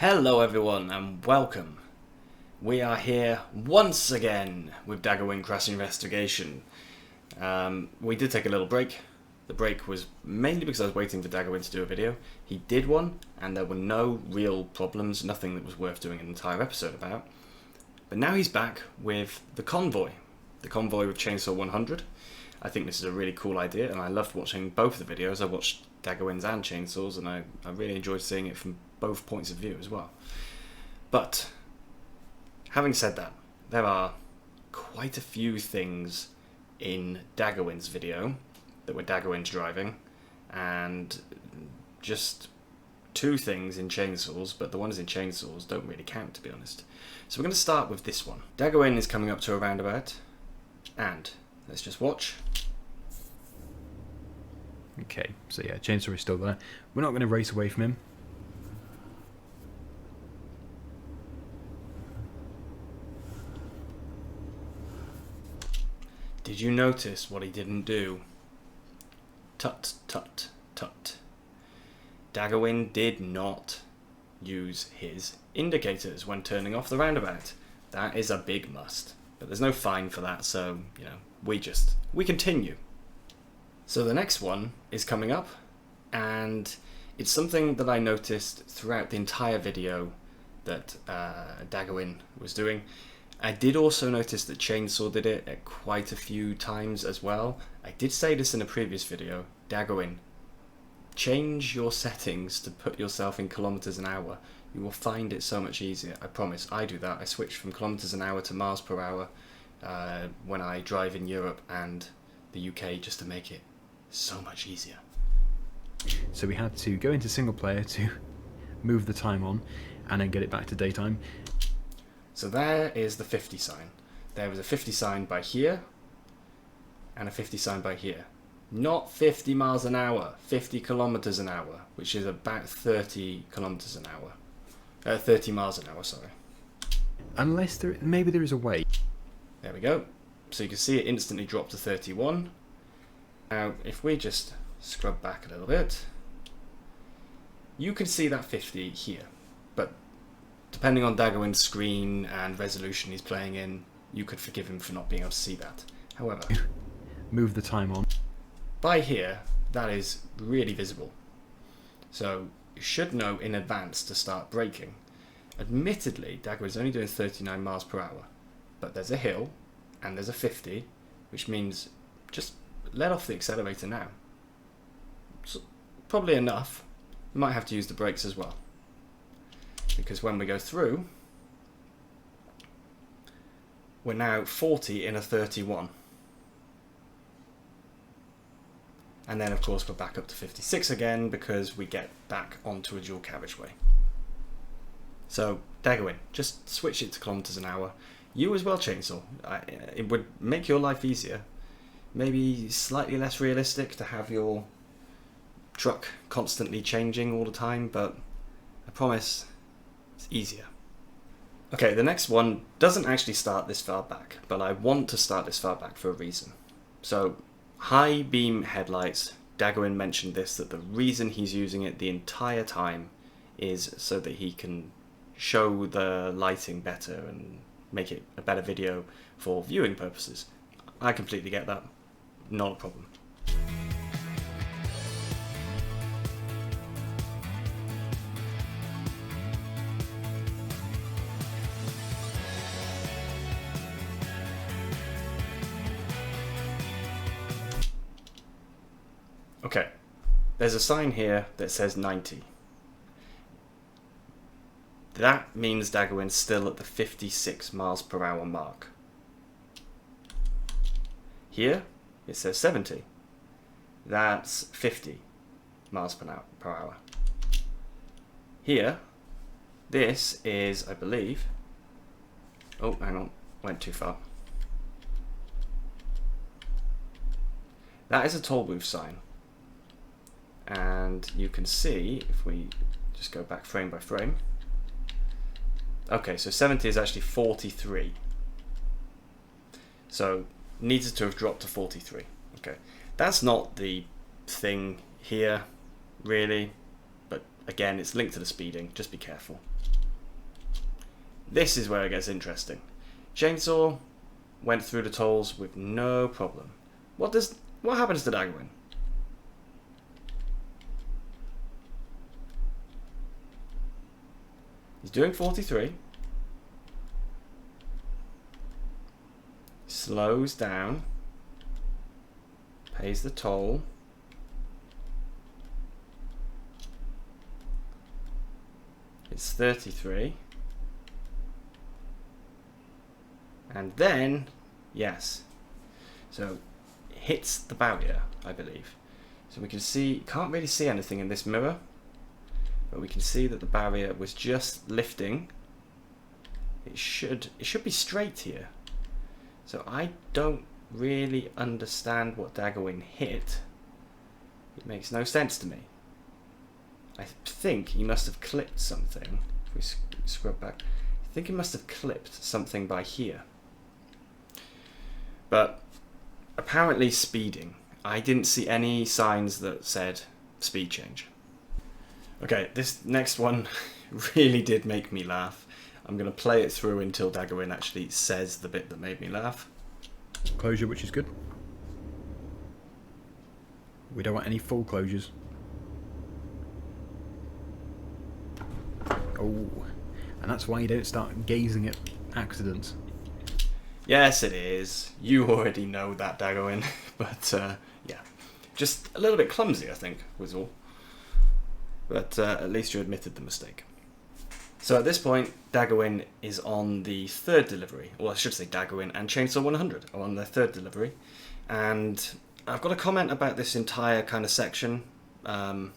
Hello everyone and welcome. We are here once again with Daggerwin Crash Investigation. We did take a little break. The break was mainly because I was waiting for Daggerwin to do a video. He did one and there were no real problems, nothing that was worth doing an entire episode about. But now he's back with the convoy with Chainsaw100. I think this is a really cool idea and I loved watching both the videos. I watched Daggerwin's and Chainsaw's and I really enjoyed seeing it from both points of view as well. But having said that, there are quite a few things in Daggerwin's video that were Daggerwin's driving, and just two things in Chainsaw's, but the ones in Chainsaw's don't really count, to be honest. So we're going to start with this one. Daggerwin is coming up to a roundabout, and let's just watch. Okay, so yeah, Chainsaw is still there. We're not going to race away from him. Did you notice what he didn't do? Tut, tut, tut. Daggerwin did not use his indicators when turning off the roundabout. That is a big must. But there's no fine for that, so, you know, we continue. So the next one is coming up, and it's something that I noticed throughout the entire video that Daggerwin was doing. I did also notice that Chainsaw did it at quite a few times as well. I did say this in a previous video. Daggerwin, change your settings to put yourself in kilometers an hour. You will find it so much easier. I promise. I do that. I switch from kilometers an hour to miles per hour when I drive in Europe and the UK just to make it so much easier. So we had to go into single player to move the time on and then get it back to daytime. So there is the 50 sign. There was a 50 sign by here and a 50 sign by here. Not 50 miles an hour, 50 kilometers an hour, which is about 30 kilometers an hour. 30 miles an hour, sorry. Unless maybe there is a way. There we go. So you can see it instantly dropped to 31. Now, if we just scrub back a little bit, you can see that 50 here. But depending on Daggerwin's screen and resolution he's playing in, you could forgive him for not being able to see that. However, move the time on. By here, that is really visible. So you should know in advance to start braking. Admittedly, Daggerwin's only doing 39 miles per hour, but there's a hill and there's a 50, which means just let off the accelerator now. It's probably enough. You might have to use the brakes as well, because when we go through, we're now 40 in a 31. And then of course we're back up to 56 again because we get back onto a dual carriageway. So Daggerwin, just switch it to kilometers an hour. You as well, Chainsaw. It would make your life easier. Maybe slightly less realistic to have your truck constantly changing all the time, but I promise it's easier. Okay, the next one doesn't actually start this far back, but I want to start this far back for a reason. So, high beam headlights. Daggerwin mentioned this, that the reason he's using it the entire time is so that he can show the lighting better and make it a better video for viewing purposes. I completely get that. Not a problem. Okay, there's a sign here that says 90. That means Daggerwin's still at the 56 miles per hour mark. Here, it says 70. That's 50 miles per hour. Here, this is, I believe... Oh, hang on, went too far. That is a toll booth sign. And you can see, if we just go back frame by frame. Okay, so 70 is actually 43. So, needed to have dropped to 43. Okay, that's not the thing here, really. But again, it's linked to the speeding. Just be careful. This is where it gets interesting. Chainsaw went through the tolls with no problem. What happens to Daggerwin? He's doing 43. Slows down. Pays the toll. It's 33. And then, yes. So, hits the barrier, I believe. So we can see, can't really see anything in this mirror, but we can see that the barrier was just lifting. It should be straight here. So I don't really understand what Daggerwin hit. It makes no sense to me. I think he must have clipped something. If we scrub back, I think he must have clipped something by here. But apparently speeding. I didn't see any signs that said speed change. Okay, this next one really did make me laugh. I'm going to play it through until Daggerwin actually says the bit that made me laugh. Closure, which is good. We don't want any full closures. Oh, and that's why you don't start gazing at accidents. Yes, it is. You already know that, Daggerwin. But, yeah. Just a little bit clumsy, I think, was all. But at least you admitted the mistake. So at this point, Daggerwin is on the third delivery. Well, I should say Daggerwin and Chainsaw100 are on their third delivery. And I've got a comment about this entire kind of section. I'll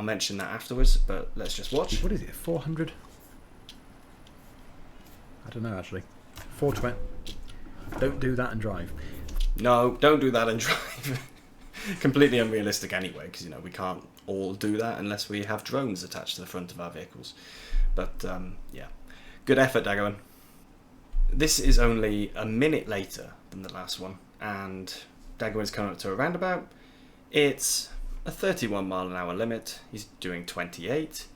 mention that afterwards, but let's just watch. What is it, 400? I don't know, actually. 420. Don't do that and drive. No, don't do that and drive. Completely unrealistic anyway, because, you know, we can't all do that unless we have drones attached to the front of our vehicles. But, yeah. Good effort, Daggerwin. This is only a minute later than the last one, and Daggerwin's coming up to a roundabout. It's a 31 mile an hour limit. He's doing 28.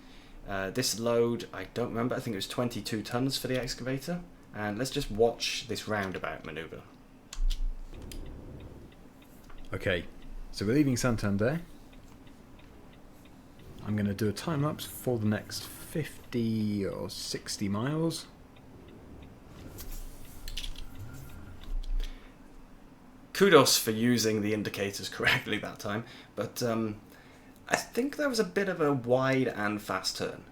This load, I don't remember, I think it was 22 tons for the excavator. And let's just watch this roundabout manoeuvre. Okay, so we're leaving Santander. I'm going to do a time lapse for the next 50 or 60 miles. Kudos for using the indicators correctly that time, but I think there was a bit of a wide and fast turn.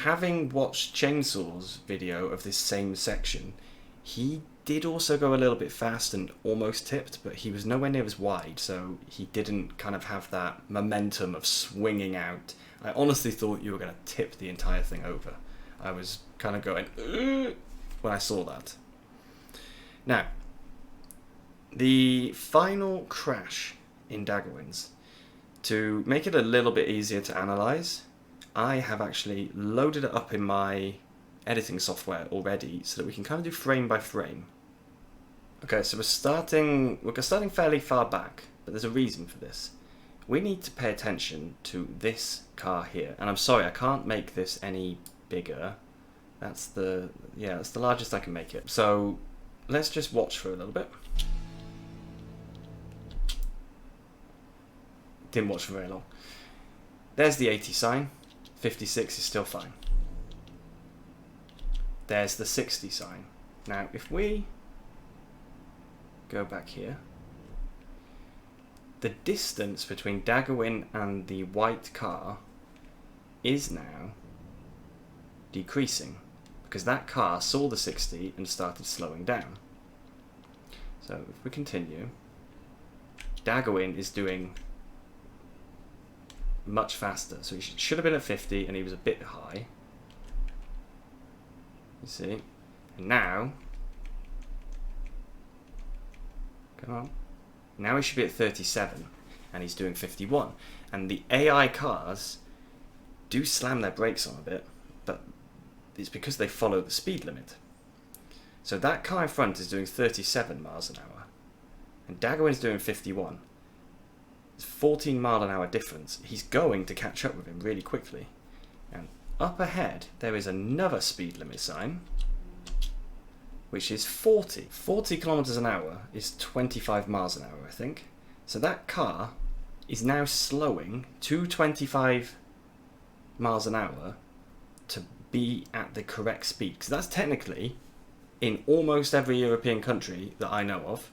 Having watched Chainsaw's video of this same section, he did also go a little bit fast and almost tipped, but he was nowhere near as wide, so he didn't kind of have that momentum of swinging out. I honestly thought you were going to tip the entire thing over. I was kind of going, "Ugh," when I saw that. Now, the final crash in Daggerwin's, to make it a little bit easier to analyse, I have actually loaded it up in my editing software already so that we can kind of do frame by frame. Okay, so we're starting fairly far back, but there's a reason for this. We need to pay attention to this car here, and I'm sorry I can't make this any bigger. That's the largest I can make it. So let's just watch for a little bit. Didn't watch for very long. There's the 80 sign. 56 is still fine. There's the 60 sign. Now, if we go back here, the distance between Daggerwin and the white car is now decreasing because that car saw the 60 and started slowing down. So if we continue, Daggerwin is doing much faster. So he should have been at 50 and he was a bit high. You see? And now, come on. Now he should be at 37 and he's doing 51. And the AI cars do slam their brakes on a bit, but it's because they follow the speed limit. So that car in front is doing 37 miles an hour and Daggerwin's doing 51. It's 14 mile an hour difference. He's going to catch up with him really quickly. And up ahead there is another speed limit sign, which is 40. 40 kilometers an hour is 25 miles an hour, I think. So that car is now slowing to 25 miles an hour to be at the correct speed. Because that's technically, in almost every European country that I know of,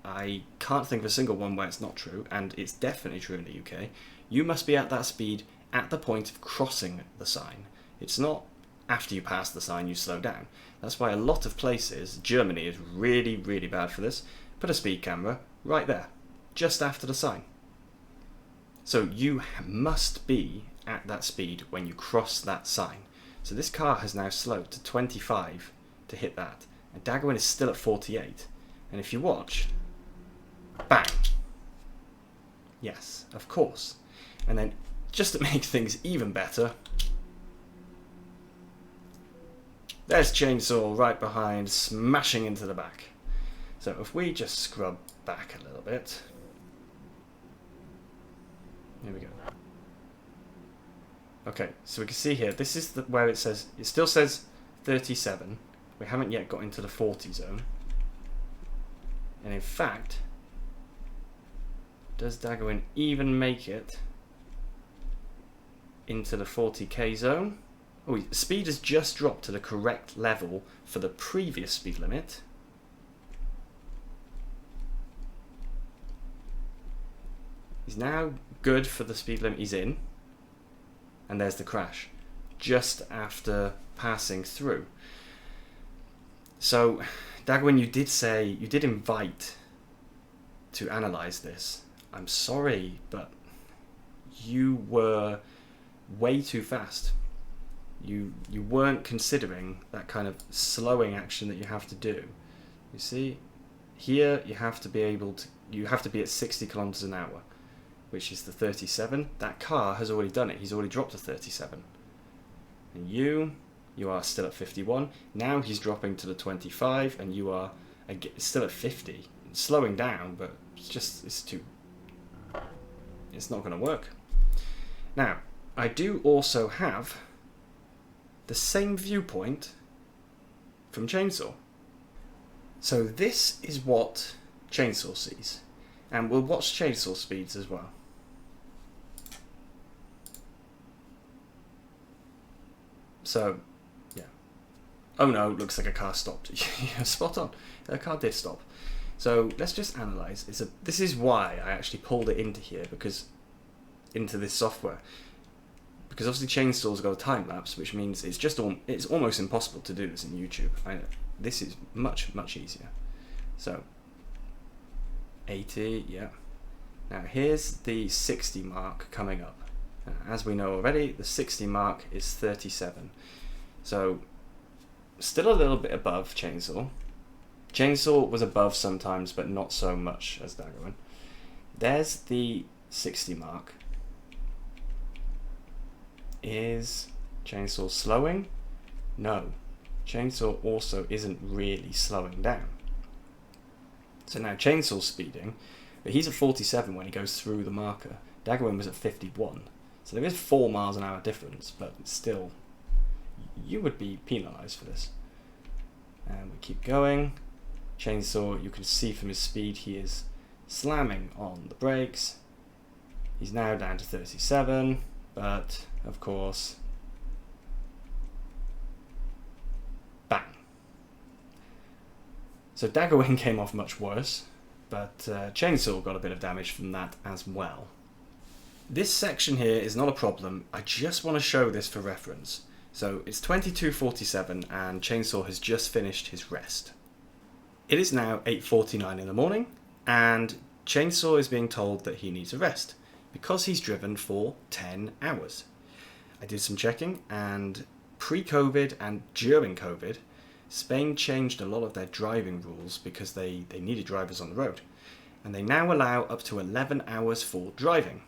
I can't think of a single one where it's not true, and it's definitely true in the UK, you must be at that speed at the point of crossing the sign. It's not after you pass the sign you slow down. That's why a lot of places, Germany is really, really bad for this, put a speed camera right there, just after the sign. So you must be at that speed when you cross that sign. So this car has now slowed to 25 to hit that, and Daggerwin is still at 48. And if you watch, bang! Yes, of course. And then, just to make things even better, there's Chainsaw right behind, smashing into the back. So if we just scrub back a little bit, here we go. Okay, so we can see here, this is where it says, it still says 37. We haven't yet got into the 40 zone. And in fact, does Daggerwin even make it into the 40k zone? Oh, speed has just dropped to the correct level for the previous speed limit. He's now good for the speed limit he's in. And there's the crash, just after passing through. So, Daggerwin, you did invite to analyse this. I'm sorry, but you were way too fast. You weren't considering that kind of slowing action that you have to do. You see, here you have to be at 60 kilometers an hour, which is the 37. That car has already done it. He's already dropped to 37. And you are still at 51. Now he's dropping to the 25, and you are still at 50. It's slowing down, but it's not going to work. Now, I do also have the same viewpoint from Chainsaw. So this is what Chainsaw sees. And we'll watch Chainsaw speeds as well. So, yeah. Oh no, looks like a car stopped. Yeah, spot on. A car did stop. So let's just analyse. This is why I actually pulled it into here, into this software. Because obviously Chainsaw's got a time lapse, which means it's almost impossible to do this in YouTube. This is much, much easier. So 80, yeah. Now here's the 60 mark coming up. As we know already, the 60 mark is 37. So still a little bit above Chainsaw. Chainsaw was above sometimes, but not so much as Daggerwin. There's the 60 mark. Is Chainsaw slowing? No. Chainsaw also isn't really slowing down. So now Chainsaw's speeding, but he's at 47 when he goes through the marker. Daggerwin was at 51. So there is 4 miles an hour difference, but still, you would be penalised for this. And we keep going. Chainsaw, you can see from his speed, he is slamming on the brakes. He's now down to 37, but of course, bang. So Daggerwin came off much worse, but Chainsaw got a bit of damage from that as well. This section here is not a problem. I just want to show this for reference. So it's 22:47 and Chainsaw has just finished his rest. It is now 8:49 in the morning and Chainsaw is being told that he needs a rest because he's driven for 10 hours. I did some checking, and pre-COVID and during COVID, Spain changed a lot of their driving rules because they needed drivers on the road. And they now allow up to 11 hours for driving.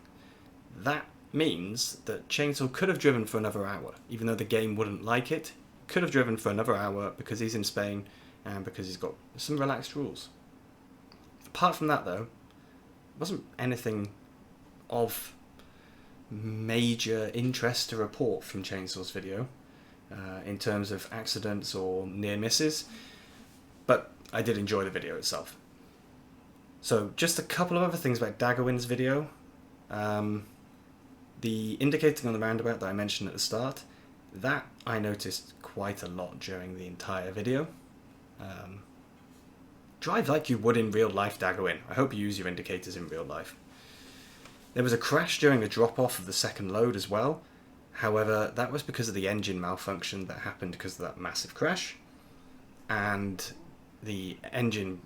That means that Chainsaw could have driven for another hour, even though the game wouldn't like it. Could have driven for another hour because he's in Spain and because he's got some relaxed rules. Apart from that though, it wasn't anything of major interest to report from Chainsaw's video in terms of accidents or near misses, but I did enjoy the video itself. So just a couple of other things about Daggerwin's video. The indicating on the roundabout that I mentioned at the start, that I noticed quite a lot during the entire video. Drive like you would in real life, Daggerwin. I hope you use your indicators in real life. There was a crash during the drop-off of the second load as well. However, that was because of the engine malfunction that happened because of that massive crash. And the engine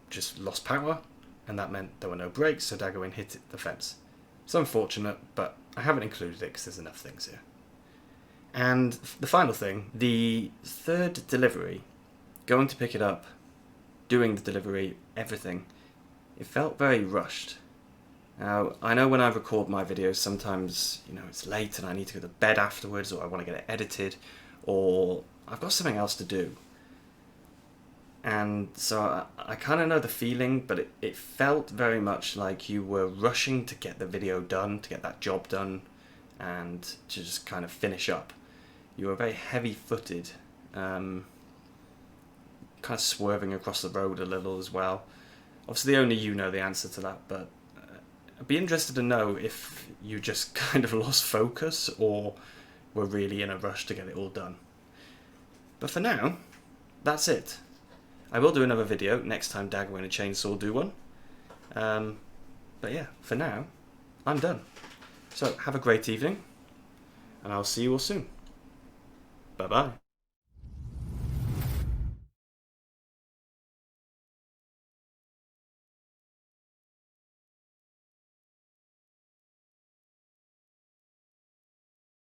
just lost power, and that meant there were no brakes, so Daggerwin hit the fence. It's unfortunate, but I haven't included it because there's enough things here. And the final thing, the third delivery, going to pick it up, doing the delivery, everything, it felt very rushed. Now, I know when I record my videos, sometimes, it's late and I need to go to bed afterwards, or I want to get it edited, or I've got something else to do. And so I kind of know the feeling, but it felt very much like you were rushing to get the video done, to get that job done, and to just kind of finish up. You were very heavy-footed, kind of swerving across the road a little as well. Obviously, only you know the answer to that, but I'd be interested to know if you just kind of lost focus or were really in a rush to get it all done. But for now, that's it. I will do another video next time Daggerwin and Chainsaw do one. But yeah, for now, I'm done. So have a great evening, and I'll see you all soon. Bye-bye.